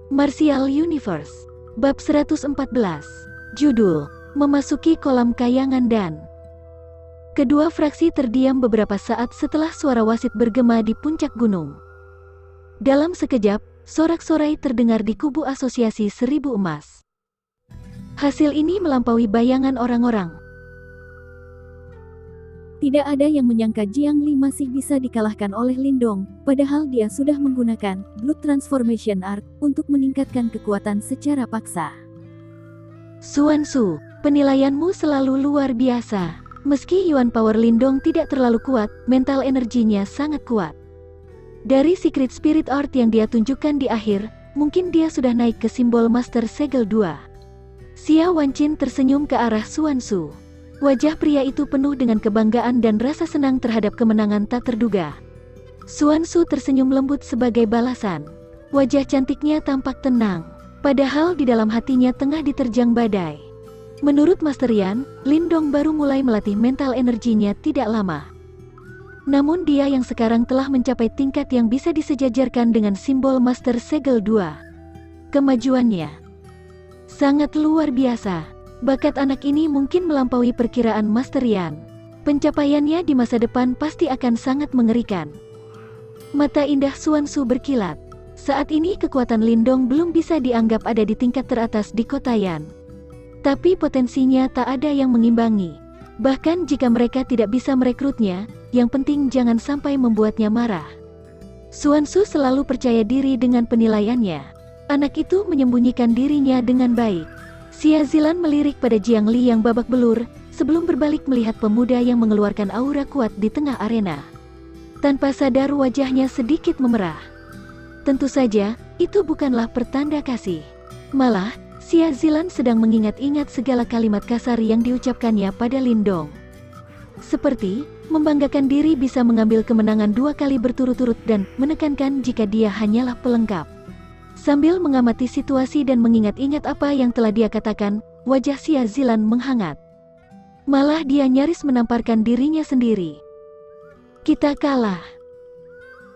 Martial Universe. Bab 114. Judul, Memasuki Kolam Kayangan dan. Kedua fraksi terdiam beberapa saat setelah suara wasit bergema di puncak gunung. Dalam sekejap, sorak-sorai terdengar di kubu Asosiasi Seribu Emas. Hasil ini melampaui bayangan orang-orang. Tidak ada yang menyangka Jiang Li masih bisa dikalahkan oleh Lindong, padahal dia sudah menggunakan Blood Transformation Art untuk meningkatkan kekuatan secara paksa. Xuan Su, penilaianmu selalu luar biasa. Meski Yuan Power Lindong tidak terlalu kuat, mental energinya sangat kuat. Dari Secret Spirit Art yang dia tunjukkan di akhir, mungkin dia sudah naik ke simbol Master Segel 2. Xia Wanqin tersenyum ke arah Xuan Su. Wajah pria itu penuh dengan kebanggaan dan rasa senang terhadap kemenangan tak terduga. Xuan Su tersenyum lembut sebagai balasan. Wajah cantiknya tampak tenang, padahal di dalam hatinya tengah diterjang badai. Menurut Master Yan, Lindong baru mulai melatih mental energinya tidak lama. Namun dia yang sekarang telah mencapai tingkat yang bisa disejajarkan dengan simbol Master Segel 2. Kemajuannya sangat luar biasa. Bakat anak ini mungkin melampaui perkiraan Master Yan. Pencapaiannya di masa depan pasti akan sangat mengerikan. Mata indah Xuan Su berkilat. Saat ini kekuatan Lindong belum bisa dianggap ada di tingkat teratas di kota Yan. Tapi potensinya tak ada yang mengimbangi. Bahkan jika mereka tidak bisa merekrutnya, yang penting jangan sampai membuatnya marah. Xuan Su selalu percaya diri dengan penilaiannya. Anak itu menyembunyikan dirinya dengan baik. Xia Zilan melirik pada Jiang Li yang babak belur, sebelum berbalik melihat pemuda yang mengeluarkan aura kuat di tengah arena. Tanpa sadar wajahnya sedikit memerah. Tentu saja, itu bukanlah pertanda kasih. Malah, Xia Zilan sedang mengingat-ingat segala kalimat kasar yang diucapkannya pada Lindong. Seperti, membanggakan diri bisa mengambil kemenangan 2 kali berturut-turut dan menekankan jika dia hanyalah pelengkap. Sambil mengamati situasi dan mengingat-ingat apa yang telah dia katakan, wajah Xia Zilan menghangat. Malah dia nyaris menamparkan dirinya sendiri. Kita kalah.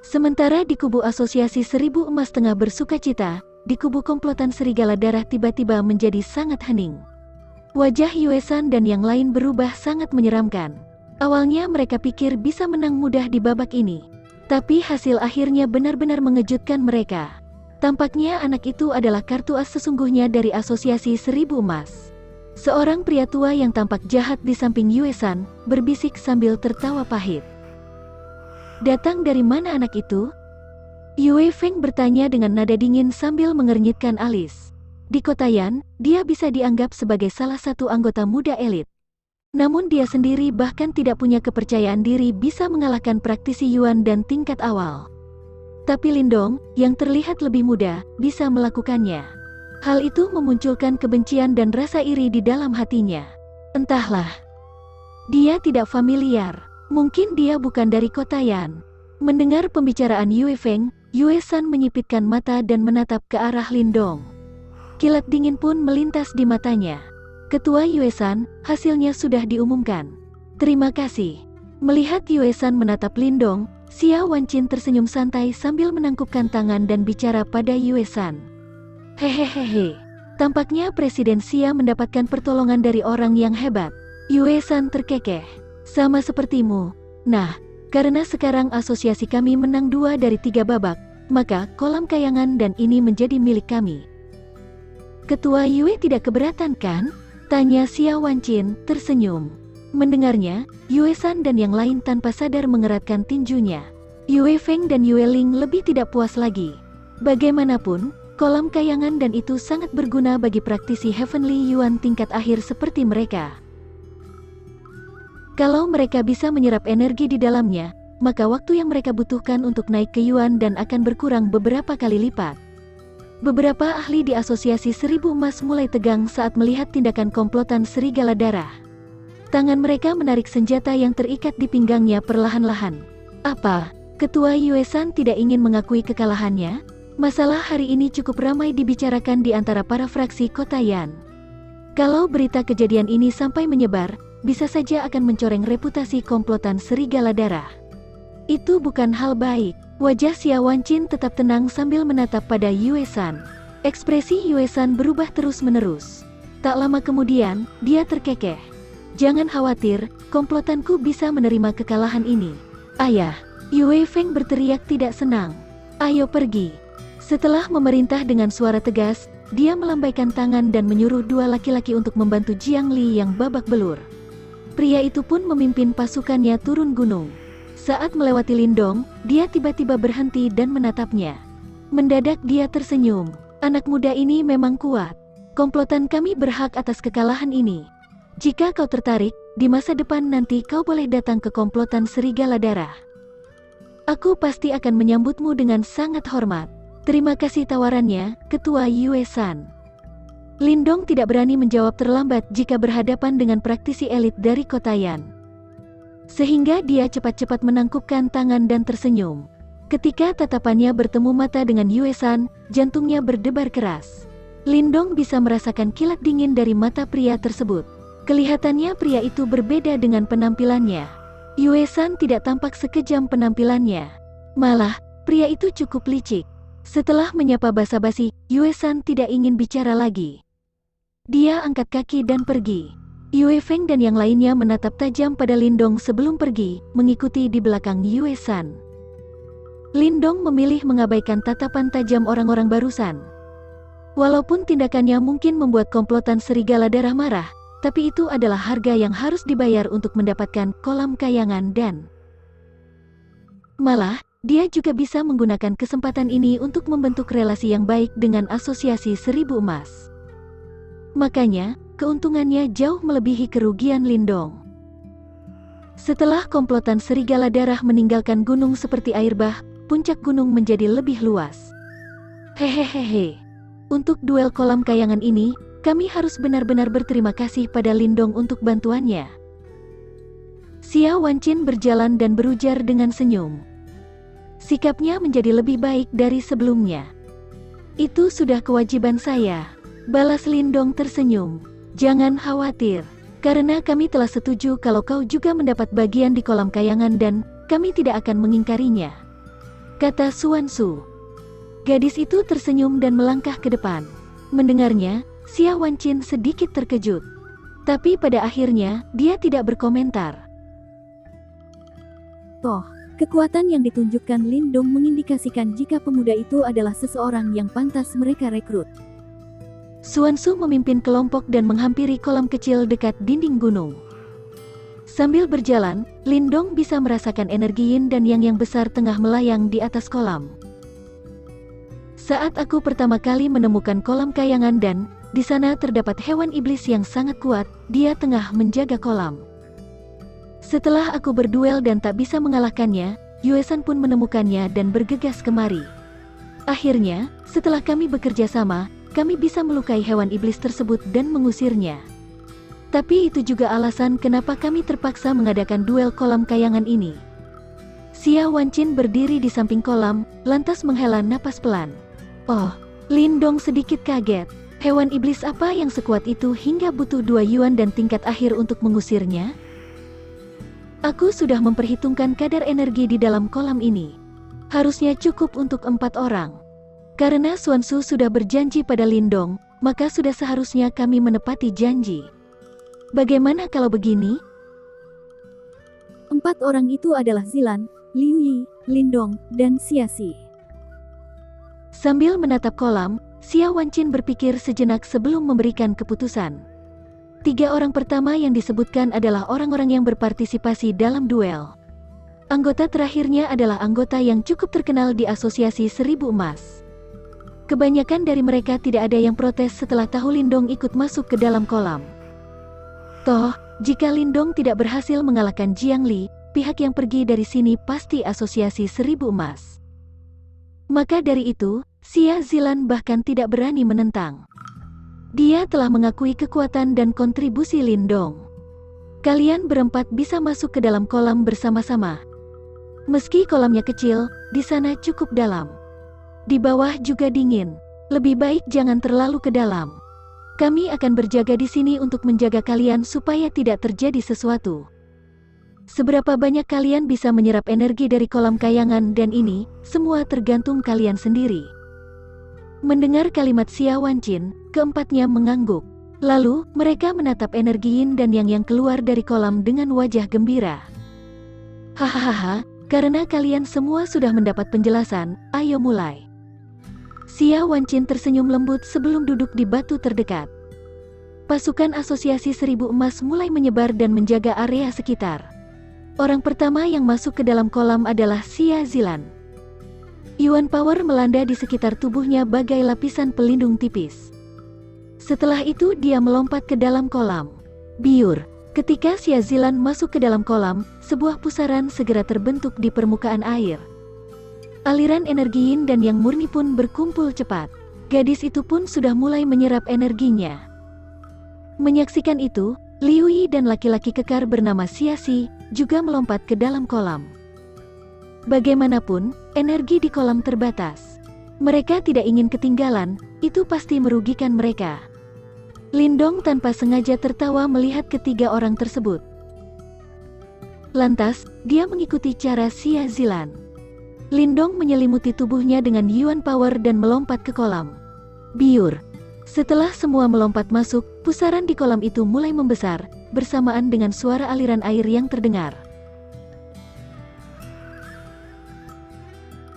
Sementara di kubu Asosiasi Seribu Emas tengah bersukacita, di kubu komplotan Serigala Darah tiba-tiba menjadi sangat hening. Wajah Yue San dan yang lain berubah sangat menyeramkan. Awalnya mereka pikir bisa menang mudah di babak ini. Tapi hasil akhirnya benar-benar mengejutkan mereka. Tampaknya anak itu adalah kartu as sesungguhnya dari Asosiasi Seribu Emas. Seorang pria tua yang tampak jahat di samping Yue San, berbisik sambil tertawa pahit. Datang dari mana anak itu? Yue Feng bertanya dengan nada dingin sambil mengernyitkan alis. Di kota Yan, dia bisa dianggap sebagai salah satu anggota muda elit. Namun dia sendiri bahkan tidak punya kepercayaan diri bisa mengalahkan praktisi Yuan dan tingkat awal. Tapi Lindong, yang terlihat lebih muda, bisa melakukannya. Hal itu memunculkan kebencian dan rasa iri di dalam hatinya. Entahlah. Dia tidak familiar. Mungkin dia bukan dari kota Yan. Mendengar pembicaraan Yue Feng, Yue San menyipitkan mata dan menatap ke arah Lindong. Kilat dingin pun melintas di matanya. Ketua Yue San, hasilnya sudah diumumkan. Terima kasih. Melihat Yue San menatap Lindong, Xia Wanqin tersenyum santai sambil menangkupkan tangan dan bicara pada Yue San. Hehehehe. Tampaknya Presiden Xia mendapatkan pertolongan dari orang yang hebat. Yue San terkekeh. Sama sepertimu. Nah, karena sekarang asosiasi kami menang 2 dari 3 babak, maka kolam kayangan dan ini menjadi milik kami. Ketua Yue tidak keberatan kan? Tanya Xia Wanqin, tersenyum. Mendengarnya, Yue San dan yang lain tanpa sadar mengeratkan tinjunya. Yue Feng dan Yue Ling lebih tidak puas lagi. Bagaimanapun, kolam kayangan dan itu sangat berguna bagi praktisi Heavenly Yuan tingkat akhir seperti mereka. Kalau mereka bisa menyerap energi di dalamnya, maka waktu yang mereka butuhkan untuk naik ke Yuan dan akan berkurang beberapa kali lipat. Beberapa ahli di Asosiasi Seribu Emas mulai tegang saat melihat tindakan komplotan Serigala Darah. Tangan mereka menarik senjata yang terikat di pinggangnya perlahan-lahan. Apa? Ketua Yue San tidak ingin mengakui kekalahannya? Masalah hari ini cukup ramai dibicarakan di antara para fraksi kota Yan. Kalau berita kejadian ini sampai menyebar, bisa saja akan mencoreng reputasi komplotan Serigala Darah. Itu bukan hal baik. Wajah Xia Wanqin tetap tenang sambil menatap pada Yue San. Ekspresi Yue-san berubah terus-menerus. Tak lama kemudian, dia terkekeh. Jangan khawatir, komplotanku bisa menerima kekalahan ini. Ayah, Yue Feng berteriak tidak senang. Ayo pergi. Setelah memerintah dengan suara tegas, dia melambaikan tangan dan menyuruh dua laki-laki untuk membantu Jiang Li yang babak belur. Pria itu pun memimpin pasukannya turun gunung. Saat melewati Lindong, dia tiba-tiba berhenti dan menatapnya. Mendadak dia tersenyum. Anak muda ini memang kuat. Komplotan kami berhak atas kekalahan ini. Jika kau tertarik, di masa depan nanti kau boleh datang ke komplotan Serigala Darah. Aku pasti akan menyambutmu dengan sangat hormat. Terima kasih tawarannya, Ketua Yue-san. Lindong tidak berani menjawab terlambat jika berhadapan dengan praktisi elit dari kota Yan. Sehingga dia cepat-cepat menangkupkan tangan dan tersenyum. Ketika tatapannya bertemu mata dengan Yue-san, jantungnya berdebar keras. Lindong bisa merasakan kilat dingin dari mata pria tersebut. Kelihatannya pria itu berbeda dengan penampilannya. Yue-san tidak tampak sekejam penampilannya. Malah, pria itu cukup licik. Setelah menyapa basa-basi, Yue-san tidak ingin bicara lagi. Dia angkat kaki dan pergi. Yue Feng dan yang lainnya menatap tajam pada Lindong sebelum pergi, mengikuti di belakang Yue-san. Lindong memilih mengabaikan tatapan tajam orang-orang barusan. Walaupun tindakannya mungkin membuat komplotan Serigala Darah marah, tapi itu adalah harga yang harus dibayar untuk mendapatkan kolam kayangan dan malah, dia juga bisa menggunakan kesempatan ini untuk membentuk relasi yang baik dengan Asosiasi Seribu Emas. Makanya, keuntungannya jauh melebihi kerugian Lindong. Setelah komplotan Serigala Darah meninggalkan gunung seperti air bah, puncak gunung menjadi lebih luas. Hehehehe. Untuk duel kolam kayangan ini, kami harus benar-benar berterima kasih pada Lindong untuk bantuannya. Xia Wanqin berjalan dan berujar dengan senyum. Sikapnya menjadi lebih baik dari sebelumnya. Itu sudah kewajiban saya, balas Lindong tersenyum. Jangan khawatir, karena kami telah setuju kalau kau juga mendapat bagian di kolam kayangan dan kami tidak akan mengingkarinya, kata Xuan Su. Gadis itu tersenyum dan melangkah ke depan. Mendengarnya, Xia Wanqin sedikit terkejut. Tapi pada akhirnya, dia tidak berkomentar. Toh, kekuatan yang ditunjukkan Lindong mengindikasikan jika pemuda itu adalah seseorang yang pantas mereka rekrut. Xuan Su memimpin kelompok dan menghampiri kolam kecil dekat dinding gunung. Sambil berjalan, Lindong bisa merasakan energi yin dan yang besar tengah melayang di atas kolam. Saat aku pertama kali menemukan kolam kayangan dan di sana terdapat hewan iblis yang sangat kuat, dia tengah menjaga kolam. Setelah aku berduel dan tak bisa mengalahkannya, Yue-san pun menemukannya dan bergegas kemari. Akhirnya, setelah kami bekerja sama, kami bisa melukai hewan iblis tersebut dan mengusirnya. Tapi itu juga alasan kenapa kami terpaksa mengadakan duel kolam kayangan ini. Xia Wanqin berdiri di samping kolam, lantas menghela napas pelan. Oh, Lindong sedikit kaget. Hewan iblis apa yang sekuat itu hingga butuh 2 yuan dan tingkat akhir untuk mengusirnya? Aku sudah memperhitungkan kadar energi di dalam kolam ini. Harusnya cukup untuk 4 orang. Karena Xuan Su sudah berjanji pada Lindong, maka sudah seharusnya kami menepati janji. Bagaimana kalau begini? 4 orang itu adalah Zilan, Liu Yi, Lindong, dan Xia Xi. Sambil menatap kolam, Xia Wanqin berpikir sejenak sebelum memberikan keputusan. 3 orang pertama yang disebutkan adalah orang-orang yang berpartisipasi dalam duel. Anggota terakhirnya adalah anggota yang cukup terkenal di Asosiasi Seribu Emas. Kebanyakan dari mereka tidak ada yang protes setelah tahu Lindong ikut masuk ke dalam kolam. Toh, jika Lindong tidak berhasil mengalahkan Jiang Li, pihak yang pergi dari sini pasti Asosiasi Seribu Emas. Maka dari itu, Xia Zilan bahkan tidak berani menentang. Dia telah mengakui kekuatan dan kontribusi Lindong. Kalian berempat bisa masuk ke dalam kolam bersama-sama. Meski kolamnya kecil, di sana cukup dalam. Di bawah juga dingin. Lebih baik jangan terlalu ke dalam. Kami akan berjaga di sini untuk menjaga kalian supaya tidak terjadi sesuatu. Seberapa banyak kalian bisa menyerap energi dari kolam kayangan dan ini, semua tergantung kalian sendiri. Mendengar kalimat Xia Wanqin, keempatnya mengangguk. Lalu, mereka menatap energi yin dan yang keluar dari kolam dengan wajah gembira. Hahaha, karena kalian semua sudah mendapat penjelasan, ayo mulai. Xia Wanqin tersenyum lembut sebelum duduk di batu terdekat. Pasukan Asosiasi Seribu Emas mulai menyebar dan menjaga area sekitar. Orang pertama yang masuk ke dalam kolam adalah Xia Zilan. Yuan Power melanda di sekitar tubuhnya bagai lapisan pelindung tipis. Setelah itu dia melompat ke dalam kolam. Biur. Ketika Xia Zilan masuk ke dalam kolam, sebuah pusaran segera terbentuk di permukaan air. Aliran energi yin dan yang murni pun berkumpul cepat. Gadis itu pun sudah mulai menyerap energinya. Menyaksikan itu, Liu Yi dan laki-laki kekar bernama Xia Xi juga melompat ke dalam kolam. Bagaimanapun, energi di kolam terbatas. Mereka tidak ingin ketinggalan, itu pasti merugikan mereka. Lindong tanpa sengaja tertawa melihat ketiga orang tersebut. Lantas, dia mengikuti cara Xia Zilan. Lindong menyelimuti tubuhnya dengan Yuan Power dan melompat ke kolam. Biur. Setelah semua melompat masuk, pusaran di kolam itu mulai membesar, bersamaan dengan suara aliran air yang terdengar.